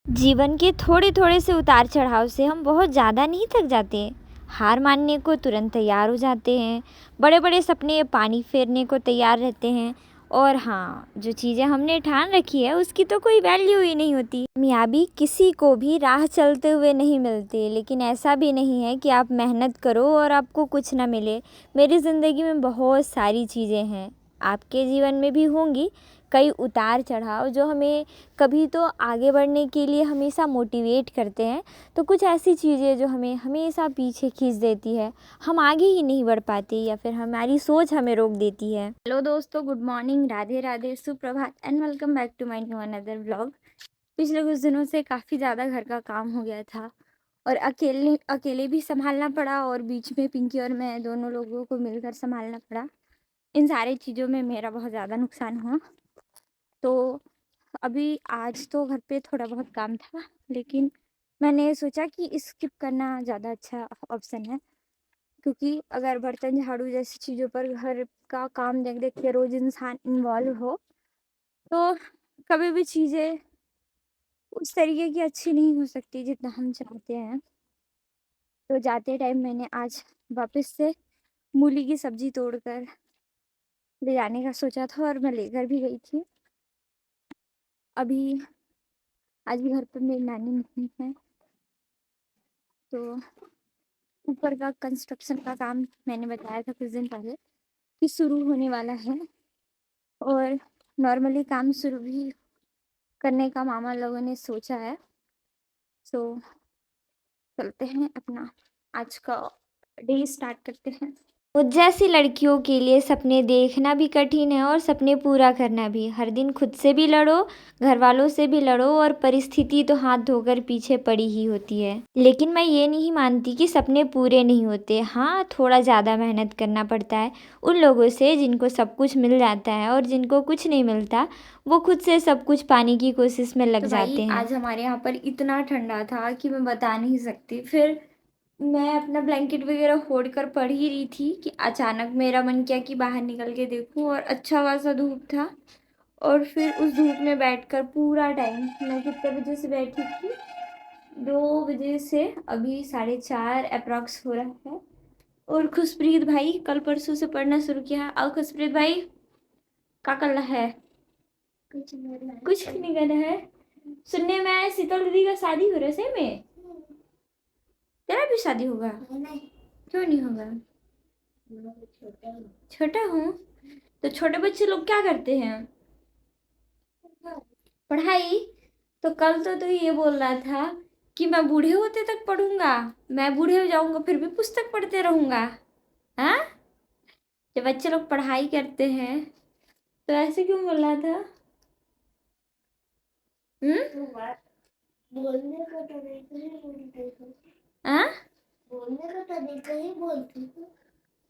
जीवन के थोड़े थोड़े से उतार चढ़ाव से हम बहुत ज़्यादा नहीं थक जाते। हार मानने को तुरंत तैयार हो जाते हैं। बड़े बड़े सपने पानी फेरने को तैयार रहते हैं। और हाँ, जो चीज़ें हमने ठान रखी है उसकी तो कोई वैल्यू ही नहीं होती। कामयाबी किसी को भी राह चलते हुए नहीं मिलती, लेकिन ऐसा भी नहीं है कि आप मेहनत करो और आपको कुछ ना मिले। मेरी ज़िंदगी में बहुत सारी चीज़ें हैं, आपके जीवन में भी होंगी कई उतार चढ़ाव जो हमें कभी तो आगे बढ़ने के लिए हमेशा मोटिवेट करते हैं, तो कुछ ऐसी चीज़ें जो हमें हमेशा पीछे खींच देती है, हम आगे ही नहीं बढ़ पाते या फिर हमारी सोच हमें रोक देती है। हेलो दोस्तों, गुड मॉर्निंग, राधे राधे, सुप्रभात and welcome back to my new another vlog. पिछले कुछ दिनों से काफ़ी ज़्यादा घर का काम हो गया था और अकेले अकेले भी संभालना पड़ा और बीच में पिंकी और मैं दोनों लोगों को मिलकर संभालना पड़ा। इन सारी चीज़ों में मेरा बहुत ज़्यादा नुकसान हुआ। तो अभी आज तो घर पे थोड़ा बहुत काम था, लेकिन मैंने सोचा कि स्किप करना ज़्यादा अच्छा ऑप्शन है, क्योंकि अगर बर्तन झाड़ू जैसी चीज़ों पर घर का काम देख देख के रोज़ इंसान इन्वॉल्व हो तो कभी भी चीज़ें उस तरीके की अच्छी नहीं हो सकती जितना हम चाहते हैं। तो जाते टाइम मैंने आज वापस से मूली की सब्ज़ी तोड़कर ले जाने का सोचा था और मैं लेकर भी गई थी। अभी आज भी घर पर मेरी नानी नहीं है, तो ऊपर का कंस्ट्रक्शन का काम मैंने बताया था कुछ दिन पहले कि शुरू होने वाला है और नॉर्मली काम शुरू भी करने का मामा लोगों ने सोचा है। सो चलते हैं, अपना आज का डे स्टार्ट करते हैं। मुझ जैसी लड़कियों के लिए सपने देखना भी कठिन है और सपने पूरा करना भी। हर दिन खुद से भी लड़ो, घर वालों से भी लड़ो और परिस्थिति तो हाथ धोकर पीछे पड़ी ही होती है। लेकिन मैं ये नहीं मानती कि सपने पूरे नहीं होते। हाँ, थोड़ा ज़्यादा मेहनत करना पड़ता है। उन लोगों से जिनको सब कुछ मिल जाता है और जिनको कुछ नहीं मिलता, वो खुद से सब कुछ पाने की कोशिश में लग जाते हैं। आज हमारे यहाँ पर इतना ठंडा था कि मैं बता नहीं सकती। फिर मैं अपना ब्लैंकेट वगैरह ओढ़ कर पढ़ ही रही थी कि अचानक मेरा मन किया कि बाहर निकल के देखूं और अच्छा खासा धूप था। और फिर उस धूप में बैठकर पूरा टाइम, मैं कितने बजे से बैठी थी, 2 बजे से अभी 4:30 अप्रॉक्स हो रहा है। और खुशप्रीत भाई कल परसों से पढ़ना शुरू किया है। और खुशप्रीत भाई क्या कर रहा है? कुछ नहीं कर रहा है। सुनने में आया शीतल दीदी का शादी हो रहा है, सही में? तेरा भी शादी होगा? क्यों नहीं होगा? छोटा हूँ तो छोटे बच्चे लोग क्या करते हैं? पढ़ाई। तो कल तो तू ये बोल रहा था कि मैं बूढ़े होते तक पढ़ूंगा, मैं बूढ़े हो जाऊंगा फिर भी पुस्तक पढ़ते रहूंगा। हाँ, जब बच्चे लोग पढ़ाई करते हैं तो ऐसे क्यों बोल रहा था? बोलने का तरीका ही बोलती हूँ। हाँ, बोलने का तरीका ही बोलती हूँ।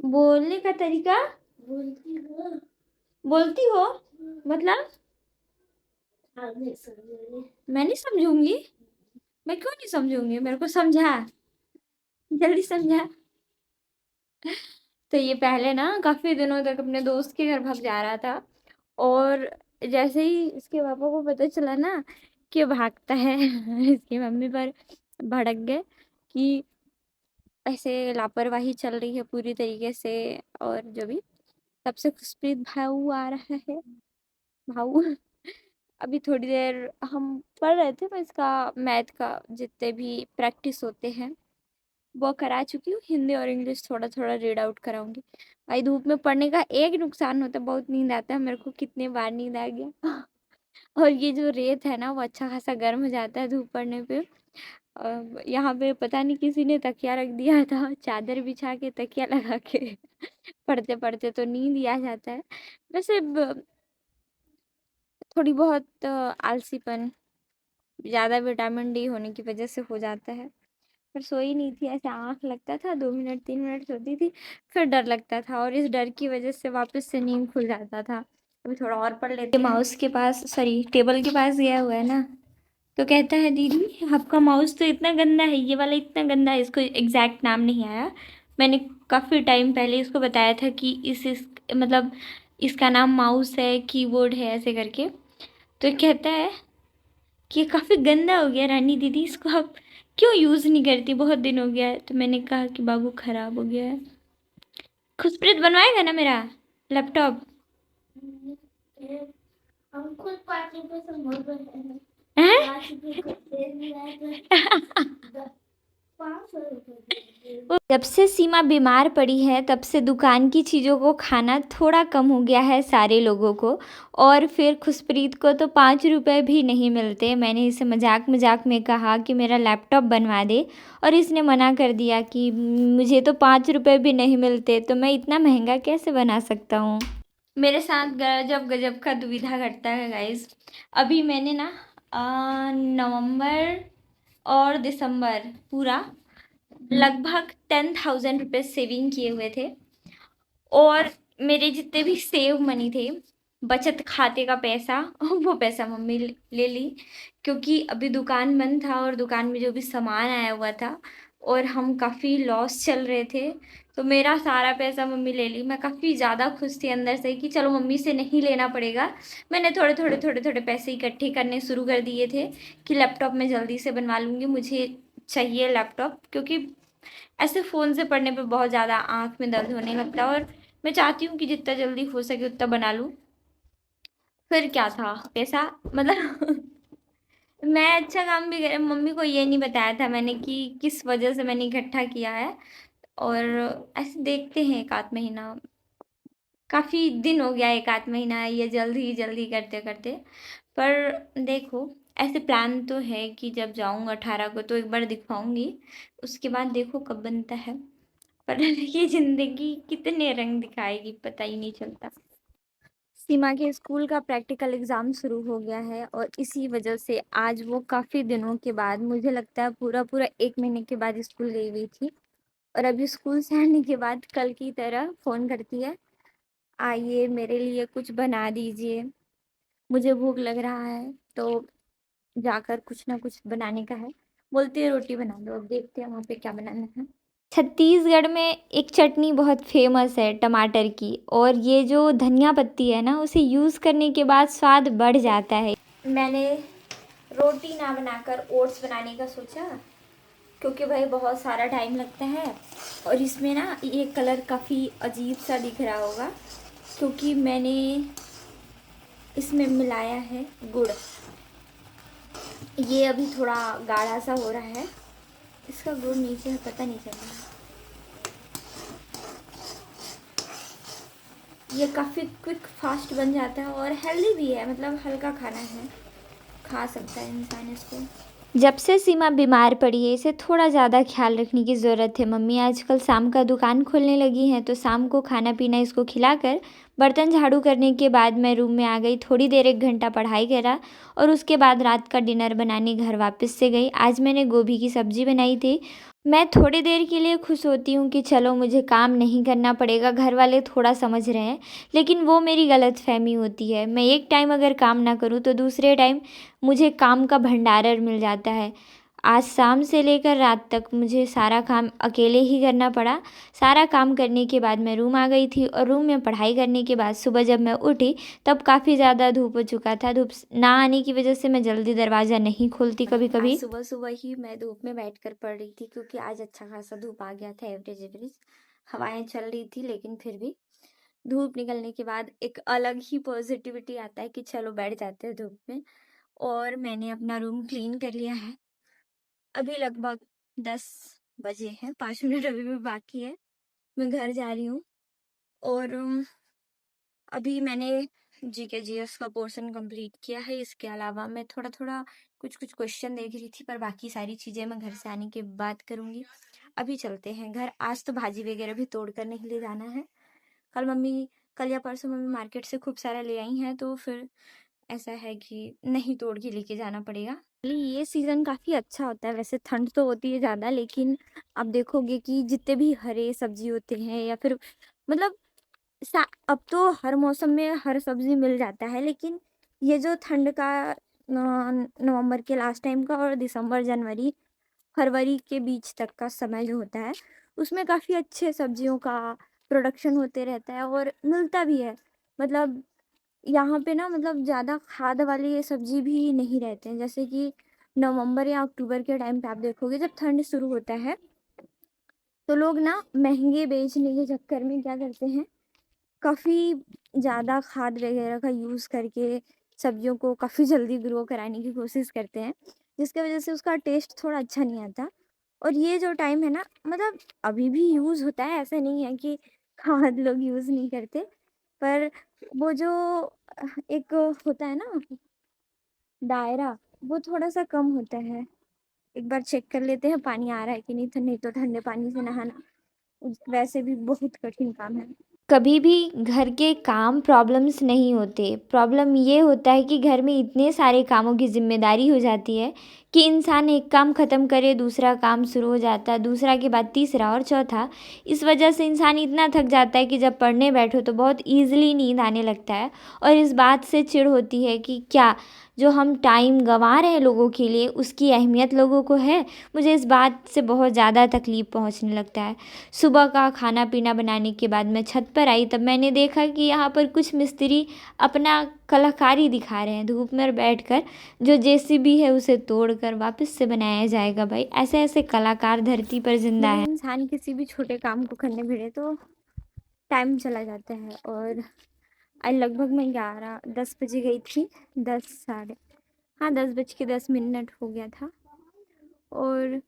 बोलने का तरीका बोलती हो? बोलती हो मतलब? मैं नहीं समझूंगी। मैं क्यों नहीं समझूंगी? मेरे को समझा, जल्दी समझा। तो ये पहले ना काफ़ी दिनों तक अपने दोस्त के घर भाग जा रहा था, और जैसे ही इसके पापा को पता चला ना कि भागता है इसकी मम्मी पर भड़क गए कि ऐसे लापरवाही चल रही है पूरी तरीके से। और जो भी, तब से खुशप्रीत भाऊ आ रहा है। भाऊ अभी थोड़ी देर हम पढ़ रहे थे, मैं इसका मैथ का जितने भी प्रैक्टिस होते हैं वो करा चुकी हूँ। हिंदी और इंग्लिश थोड़ा थोड़ा रीड आउट कराऊंगी। भाई धूप में पढ़ने का एक नुकसान होता है, बहुत नींद आता है मेरे को। कितने बार नींद आ गया और ये जो रेत है ना वो अच्छा खासा गर्म हो जाता है धूप पड़ने पे। यहाँ पे पता नहीं किसी ने तकिया रख दिया था, चादर बिछा के तकिया लगा के पढ़ते पढ़ते तो नींद ही आ जाता है। वैसे थोड़ी बहुत आलसीपन, ज़्यादा विटामिन डी होने की वजह से हो जाता है। पर सोई नहीं थी, ऐसे आँख लगता था, 2 मिनट 3 मिनट सोती थी, फिर डर लगता था और इस डर की वजह से वापस से नींद खुल जाता था। अभी थोड़ा और पढ़ लेते हैं। माउस के पास, सॉरी टेबल के पास गया हुआ है ना, तो कहता है दीदी आपका माउस तो इतना गंदा है, ये वाला इतना गंदा है। इसको एग्जैक्ट नाम नहीं आया, मैंने काफ़ी टाइम पहले इसको बताया था कि इस मतलब इसका नाम माउस है, कीबोर्ड है, ऐसे करके। तो कहता है कि ये काफ़ी गंदा हो गया रानी दीदी, इसको आप क्यों यूज़ नहीं करती, बहुत दिन हो गया है। तो मैंने कहा कि बाबू ख़राब हो गया है। खुशप्रीत बनवाएगा ना मेरा लैपटॉप? हम खुद 5 रुपए से मोर बनते हैं। हैं? 5 रुपए को तेल मिलाए तो जब से सीमा बीमार पड़ी है तब से दुकान की चीज़ों को खाना थोड़ा कम हो गया है सारे लोगों को। और फिर खुशप्रीत को तो 5 रुपए भी नहीं मिलते। मैंने इसे मजाक मजाक में कहा कि मेरा लैपटॉप बनवा दे, और इसने मना कर दिया कि मुझे तो 5 रुपए भी नहीं मिलते, तो मैं इतना महंगा कैसे बना सकता हूँ। मेरे साथ गजब गजब का दुविधा घटता है गाइस। अभी मैंने ना नवंबर और दिसंबर पूरा लगभग 10,000 रुपये सेविंग किए हुए थे। और मेरे जितने भी सेव मनी थे, बचत खाते का पैसा, वो पैसा मम्मी ले ली, क्योंकि अभी दुकान बंद था और दुकान में जो भी सामान आया हुआ था और हम काफ़ी लॉस चल रहे थे, तो मेरा सारा पैसा मम्मी ले ली। मैं काफ़ी ज़्यादा खुश थी अंदर से कि चलो मम्मी से नहीं लेना पड़ेगा। मैंने थोड़े थोड़े थोड़े थोड़े पैसे इकट्ठे करने शुरू कर दिए थे कि लैपटॉप मैं जल्दी से बनवा लूँगी, मुझे चाहिए लैपटॉप, क्योंकि ऐसे फ़ोन से पढ़ने पे बहुत ज़्यादा आँख में दर्द होने लगता है और मैं चाहती हूँ कि जितना जल्दी हो सके उतना बना लूँ। फिर क्या था पैसा, मतलब मैं अच्छा काम भी कर, मम्मी को ये नहीं बताया था मैंने कि किस वजह से मैंने इकट्ठा किया है। और ऐसे देखते हैं एक आध महीना, काफ़ी दिन हो गया, एक आध महीना ये जल्दी करते करते। पर देखो, ऐसे प्लान तो है कि जब जाऊँ 18 को तो एक बार दिखवाऊंगी, उसके बाद देखो कब बनता है। पर ये ज़िंदगी कितने रंग दिखाएगी पता ही नहीं चलता। सीमा के स्कूल का प्रैक्टिकल एग्ज़ाम शुरू हो गया है और इसी वजह से आज वो काफ़ी दिनों के बाद, मुझे लगता है पूरा पूरा 1 महीने के बाद स्कूल गई हुई थी। और अभी स्कूल से आने के बाद कल की तरह फ़ोन करती है, आइए मेरे लिए कुछ बना दीजिए, मुझे भूख लग रहा है। तो जाकर कुछ ना कुछ बनाने का है, बोलती है रोटी बना दो, अब देखते हैं वहाँ पे क्या बनाना है। छत्तीसगढ़ में एक चटनी बहुत फेमस है टमाटर की, और ये जो धनिया पत्ती है ना, उसे यूज़ करने के बाद स्वाद बढ़ जाता है। मैंने रोटी ना बनाकर ओट्स बनाने का सोचा, क्योंकि भाई बहुत सारा टाइम लगता है। और इसमें ना ये कलर काफ़ी अजीब सा दिख रहा होगा, क्योंकि मैंने इसमें मिलाया है गुड़। ये अभी थोड़ा गाढ़ा सा हो रहा है, इसका गुड़ नीचे है, पता नहीं चल रहा। ये काफ़ी क्विक फास्ट बन जाता है और हेल्दी भी है, मतलब हल्का खाना है, खा सकता है इंसान इसको। जब से सीमा बीमार पड़ी है इसे थोड़ा ज़्यादा ख्याल रखने की ज़रूरत है। मम्मी आजकल शाम का दुकान खोलने लगी हैं, तो शाम को खाना पीना इसको खिलाकर बर्तन झाड़ू करने के बाद मैं रूम में आ गई, थोड़ी देर 1 घंटा पढ़ाई करा और उसके बाद रात का डिनर बनाने घर वापस से गई। आज मैंने गोभी की सब्ज़ी बनाई थी। मैं थोड़ी देर के लिए खुश होती हूँ कि चलो मुझे काम नहीं करना पड़ेगा, घर वाले थोड़ा समझ रहे हैं, लेकिन वो मेरी गलतफ़हमी होती है। मैं एक टाइम अगर काम ना करूँ तो दूसरे टाइम मुझे काम का भंडारण मिल जाता है। आज शाम से लेकर रात तक मुझे सारा काम अकेले ही करना पड़ा। सारा काम करने के बाद मैं रूम आ गई थी और रूम में पढ़ाई करने के बाद सुबह जब मैं उठी तब काफ़ी ज़्यादा धूप हो चुका था। धूप ना आने की वजह से मैं जल्दी दरवाज़ा नहीं खोलती कभी कभी। सुबह सुबह ही मैं धूप में बैठ कर पढ़ रही थी, क्योंकि आज अच्छा खासा धूप आ गया था, एवरेज एवरेज हवाएं चल रही थी, लेकिन फिर भी धूप निकलने के बाद एक अलग ही पॉजिटिविटी आता है कि चलो बैठ जाते हैं धूप में। और मैंने अपना रूम क्लीन कर लिया है। अभी लगभग 10 बजे हैं, 5 मिनट अभी भी बाकी है, मैं घर जा रही हूँ। और अभी मैंने जीके जीएस का पोर्शन कंप्लीट किया है। इसके अलावा मैं थोड़ा थोड़ा कुछ कुछ क्वेश्चन देख रही थी, पर बाकी सारी चीज़ें मैं घर से आने के बाद करूँगी। अभी चलते हैं घर। आज तो भाजी वगैरह भी तोड़ कर नहीं ले जाना है। कल या परसों मम्मी मार्केट से खूब सारा ले आई हैं, तो फिर ऐसा है कि नहीं तोड़ के लेके जाना पड़ेगा। ये सीज़न काफ़ी अच्छा होता है, वैसे ठंड तो होती है ज़्यादा, लेकिन आप देखोगे कि जितने भी हरे सब्जी होते हैं या फिर मतलब अब तो हर मौसम में हर सब्जी मिल जाता है, लेकिन ये जो ठंड का नवंबर के लास्ट टाइम का और दिसंबर जनवरी फरवरी के बीच तक का समय जो होता है, उसमें काफ़ी अच्छे सब्जियों का प्रोडक्शन होते रहता है और मिलता भी है। मतलब यहाँ पे ना मतलब ज़्यादा खाद वाली ये सब्ज़ी भी नहीं रहते हैं। जैसे कि नवंबर या अक्टूबर के टाइम पे आप देखोगे जब ठंड शुरू होता है, तो लोग ना महँगे बेचने के चक्कर में क्या करते हैं, काफ़ी ज़्यादा खाद वगैरह का यूज़ करके सब्जियों को काफ़ी जल्दी ग्रो कराने की कोशिश करते हैं, जिसकी वज़ह से उसका टेस्ट थोड़ा अच्छा नहीं आता। और ये जो टाइम है ना, मतलब अभी भी यूज़ होता है, ऐसा नहीं है कि खाद लोग यूज़ नहीं करते। पर वो जो एक होता है ना दायरा, वो थोड़ा-सा कम होता है। एक बार चेक कर लेते हैं पानी आ रहा है कि नहीं तो ठंडे पानी से नहाना वैसे भी बहुत कठिन काम है। कभी भी घर के काम प्रॉब्लम्स नहीं होते। प्रॉब्लम ये होता है कि घर में इतने सारे कामों की ज़िम्मेदारी हो जाती है कि इंसान एक काम ख़त्म करे, दूसरा काम शुरू हो जाता है, दूसरा के बाद तीसरा और चौथा। इस वजह से इंसान इतना थक जाता है कि जब पढ़ने बैठो तो बहुत ईज़िली नींद आने लगता है और इस बात से चिढ़ होती है कि क्या जो हम टाइम गँवा रहे हैं लोगों के लिए, उसकी अहमियत लोगों को है? मुझे इस बात से बहुत ज़्यादा तकलीफ़ पहुँचने लगता है। सुबह का खाना-पीना बनाने के बाद मैं छत पर आई, तब मैंने देखा कि यहाँ पर कुछ मिस्त्री अपना कलाकारी दिखा रहे हैं धूप में बैठकर। जो जेसीबी है उसे तोड़कर वापस से बनाया जाएगा भाई। ऐसे-ऐसे कलाकार धरती पर ज़िंदा हैं। इंसान किसी भी छोटे काम को करने भिड़े तो टाइम चला जाता है। और आज लगभग मैं 11-10 बजे गई थी, 10 साढ़े हाँ 10 बज के 10 मिनट हो गया था। और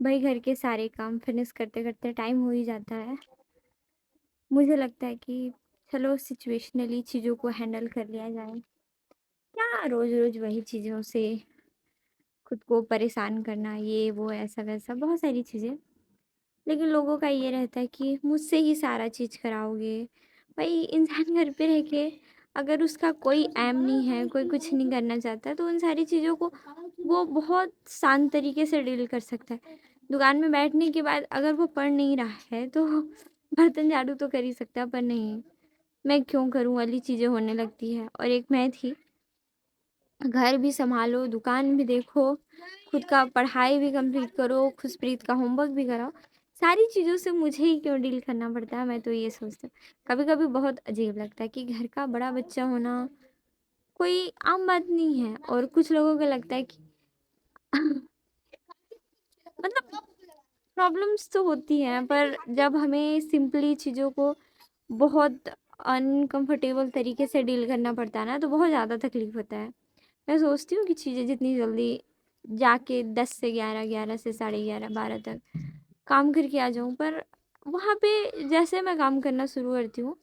भाई घर के सारे काम फिनिश करते-करते टाइम हो ही जाता है। मुझे लगता है कि चलो सिचुएशनली चीज़ों को हैंडल कर लिया जाए। क्या रोज़-रोज़ वही चीज़ों से खुद को परेशान करना, ये वो ऐसा-वैसा बहुत सारी चीज़ें। लेकिन लोगों का ये रहता है कि मुझसे ही सारा चीज़ कराओगे। भाई इंसान घर पे रह के अगर उसका कोई ऐम नहीं है, कोई कुछ नहीं करना चाहता, तो उन सारी चीज़ों को वो बहुत शांत तरीके से डील कर सकता है। दुकान में बैठने के बाद अगर वो पढ़ नहीं रहा है तो बर्तन झाड़ू तो कर ही सकता है, पर नहीं, मैं क्यों करूँ वाली चीज़ें होने लगती है। और एक मैं थी, घर भी सँभालो, दुकान भी देखो, खुद का पढ़ाई भी कंप्लीट करो, खुशप्रीत का होमवर्क भी कराओ। सारी चीज़ों से मुझे ही क्यों डील करना पड़ता है, मैं तो ये सोचती हूँ। कभी-कभी बहुत अजीब लगता है कि घर का बड़ा बच्चा होना कोई आम बात नहीं है। और कुछ लोगों को लगता है कि मतलब प्रॉब्लम्स तो होती हैं, पर जब हमें सिंपली चीज़ों को बहुत अनकंफर्टेबल तरीके से डील करना पड़ता है ना, तो बहुत ज़्यादा तकलीफ़ होता है। मैं सोचती हूँ कि चीज़ें जितनी जल्दी जाके 10 से 11, 11 से साढ़े 11, 12 तक काम करके आ जाऊँ, पर वहाँ पे जैसे मैं काम करना शुरू करती हूँ,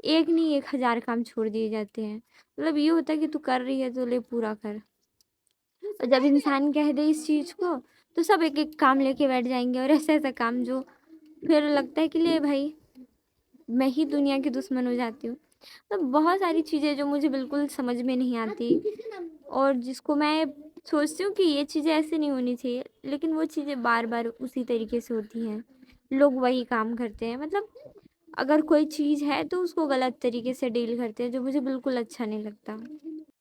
एक नहीं 1000 काम छोड़ दिए जाते हैं। मतलब ये होता है कि तू कर रही है तो ले पूरा कर। और जब इंसान कह दे इस चीज़ को, तो सब एक-एक काम लेके बैठ जाएँगे और ऐसा-ऐसा काम जो फिर लगता है कि ले भाई, मैं ही दुनिया की दुश्मन हो जाती हूँ। तो बहुत सारी चीज़ें जो मुझे बिल्कुल समझ में नहीं आती और जिसको मैं सोचती हूँ कि ये चीज़ें ऐसे नहीं होनी चाहिए, लेकिन वो चीज़ें बार-बार उसी तरीके से होती हैं। लोग वही काम करते हैं, मतलब अगर कोई चीज़ है तो उसको गलत तरीके से डील करते हैं, जो मुझे बिल्कुल अच्छा नहीं लगता।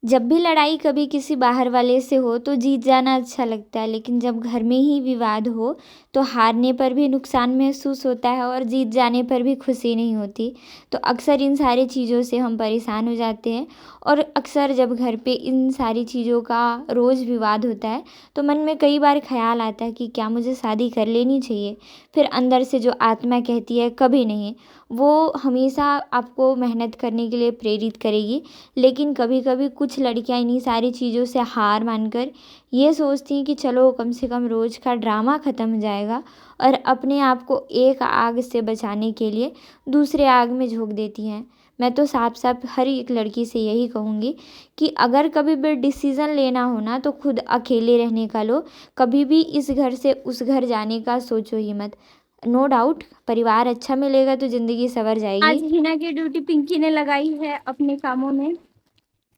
जब भी लड़ाई कभी किसी बाहर वाले से हो तो जीत जाना अच्छा लगता है, लेकिन जब घर में ही विवाद हो तो हारने पर भी नुकसान महसूस होता है और जीत जाने पर भी खुशी नहीं होती। तो अक्सर इन सारी चीज़ों से हम परेशान हो जाते हैं। और अक्सर जब घर पे इन सारी चीज़ों का रोज़ विवाद होता है तो मन में कई बार ख्याल आता है कि क्या मुझे शादी कर लेनी चाहिए। फिर अंदर से जो आत्मा कहती है कभी नहीं, वो हमेशा आपको मेहनत करने के लिए प्रेरित करेगी। लेकिन कभी-कभी कुछ लड़कियां इन्हीं सारी चीज़ों से हार मानकर ये सोचती हैं कि चलो कम से कम रोज़ का ड्रामा ख़त्म हो जाएगा, और अपने आप को एक आग से बचाने के लिए दूसरे आग में झोंक देती हैं। मैं तो साफ-साफ हर एक लड़की से यही कहूँगी कि अगर कभी भी डिसीज़न लेना हो ना तो खुद अकेले रहने का लो। कभी भी इस घर से उस घर जाने का सोचो ही मत। नो डाउट परिवार अच्छा मिलेगा तो ज़िंदगी सँवर जाएगी। आज हिना की ड्यूटी पिंकी ने लगाई है अपने कामों में।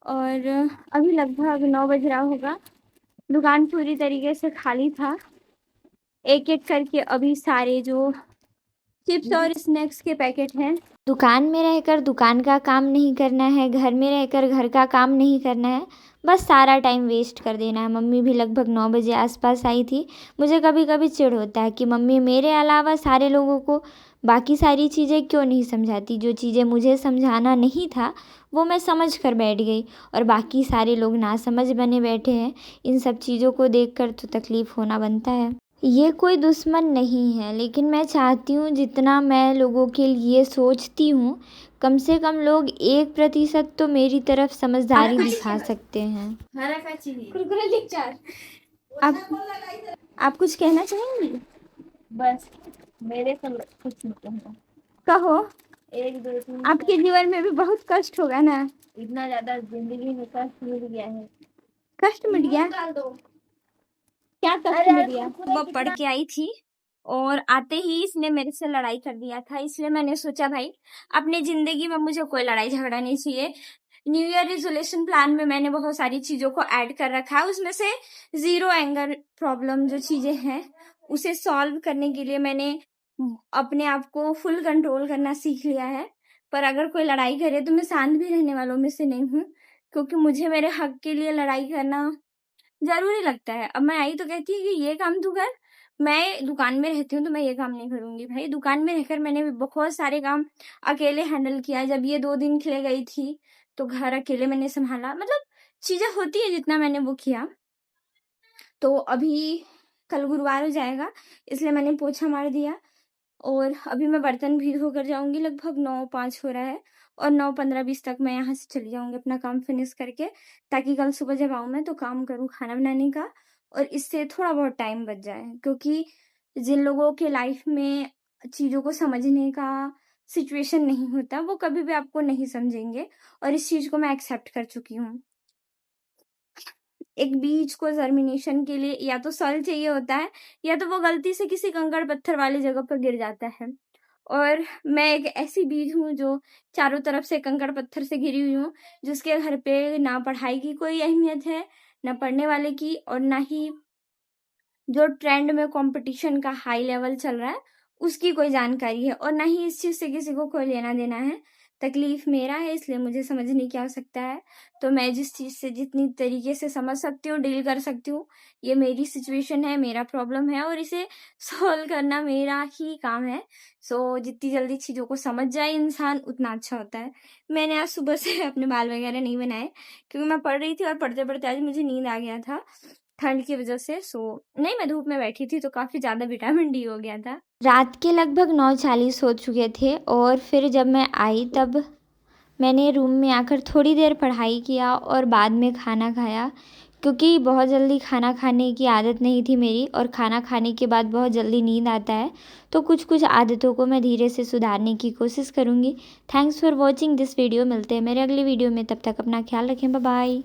और अभी लगभग 9 बज रहा होगा। दुकान पूरी तरीके से खाली था। एक-एक करके अभी सारे जो चिप्स और स्नैक्स के पैकेट हैं, दुकान में रहकर दुकान का काम नहीं करना है, घर में रहकर घर का काम नहीं करना है, बस सारा टाइम वेस्ट कर देना है। मम्मी भी लगभग 9 बजे आस-पास आई थी। मुझे कभी-कभी चिढ़ होता है कि मम्मी मेरे अलावा सारे लोगों को बाकी सारी चीज़ें क्यों नहीं समझाती, जो चीज़ें मुझे समझाना नहीं था वो मैं समझ कर बैठ गई, और बाकी सारे लोग नासमझ बने बैठे हैं। इन सब चीज़ों को देखकर तो तकलीफ़ होना बनता है। ये कोई दुश्मन नहीं है, लेकिन मैं चाहती हूँ जितना मैं लोगों के लिए सोचती हूँ, कम से कम लोग 1% तो मेरी तरफ समझदारी दिखा सकते हैं। आप कुछ कहना चाहेंगी? बस मेरे से कुछ नहीं कहना। कहो। 1 2 3 आपके जीवन में भी बहुत कष्ट होगा ना? इतना ज्यादा जिंदगी में कष्ट मिल गया है। कष्ट मिट गया? डाल दो। क्या कष्ट मिट गया? वो पढ़ के आई थी और आते ही इसने मेरे से लड़ाई कर दिया था, इसलिए मैंने सोचा भाई अपनी जिंदगी में मुझे कोई लड़ाई झगड़ा नहीं चाहिए। न्यू ईयर रेजोल्यूशन प्लान में मैंने बहुत सारी चीजों को ऐड कर रखा है, उसमें से जीरो एंगर प्रॉब्लम जो चीजें हैं उसे सॉल्व करने के लिए मैंने अपने आप को फुल कंट्रोल करना सीख लिया है। पर अगर कोई लड़ाई करे तो मैं शांत भी रहने वालों में से नहीं हूँ, क्योंकि मुझे मेरे हक के लिए लड़ाई करना जरूरी लगता है। अब मैं आई तो कहती है कि ये काम तू कर, मैं दुकान में रहती हूँ तो मैं ये काम नहीं करूंगी। भाई दुकान में रहकर मैंने भी बहुत सारे काम अकेले हैंडल किया। जब ये 2 दिन के लिए गई थी तो घर अकेले मैंने संभाला, मतलब चीजें होती है जितना मैंने वो किया। तो अभी कल गुरुवार हो जाएगा, इसलिए मैंने पोछा मार दिया और अभी मैं बर्तन भी धोकर जाऊंगी। लगभग 9:05 हो रहा है और 9:15-20 तक मैं यहाँ से चली जाऊंगी अपना काम फिनिश करके, ताकि कल सुबह जब आऊँ मैं तो काम करूँ खाना बनाने का और इससे थोड़ा बहुत टाइम बच जाए। क्योंकि जिन लोगों के लाइफ में चीज़ों को समझने का सिचुएशन नहीं होता वो कभी भी आपको नहीं समझेंगे, और इस चीज़ को मैं एक्सेप्ट कर चुकी हूँ। एक बीज को जर्मिनेशन के लिए या तो सॉइल चाहिए होता है, या तो वो गलती से किसी कंकड़ पत्थर वाली जगह पर गिर जाता है। और मैं एक ऐसी बीज हूँ जो चारों तरफ से कंकड़ पत्थर से घिरी हुई हूँ, जिसके घर पे ना पढ़ाई की कोई अहमियत है, ना पढ़ने वाले की, और ना ही जो ट्रेंड में कंपटीशन का हाई लेवल चल रहा है उसकी कोई जानकारी है, और ना ही इस चीज से किसी को कोई लेना देना है। तकलीफ मेरा है, इसलिए मुझे समझने की आवश्यकता है। तो मैं जिस चीज से जितनी तरीके से समझ सकती हूँ, डील कर सकती हूँ, ये मेरी सिचुएशन है, मेरा प्रॉब्लम है और इसे सॉल्व करना मेरा ही काम है। सो जितनी जल्दी चीजों को समझ जाए इंसान उतना अच्छा होता है। मैंने आज सुबह से अपने बाल वगैरह नहीं बनाए, क्योंकि मैं पढ़ रही थी और पढ़ते पढ़ते आज मुझे नींद आ गया था ठंड की वजह से। नहीं, मैं धूप में बैठी थी तो काफ़ी ज़्यादा विटामिन डी हो गया था। रात के लगभग 9:40 हो चुके थे और फिर जब मैं आई तब मैंने रूम में आकर थोड़ी देर पढ़ाई किया और बाद में खाना खाया, क्योंकि बहुत जल्दी खाना खाने की आदत नहीं थी मेरी, और खाना खाने के बाद बहुत जल्दी नींद आता है। तो कुछ कुछ आदतों को मैं धीरे से सुधारने की कोशिश करूँगी। Thanks for watching this video. मिलते हैं मेरे अगले वीडियो में, तब तक अपना ख्याल रखें। Bye bye.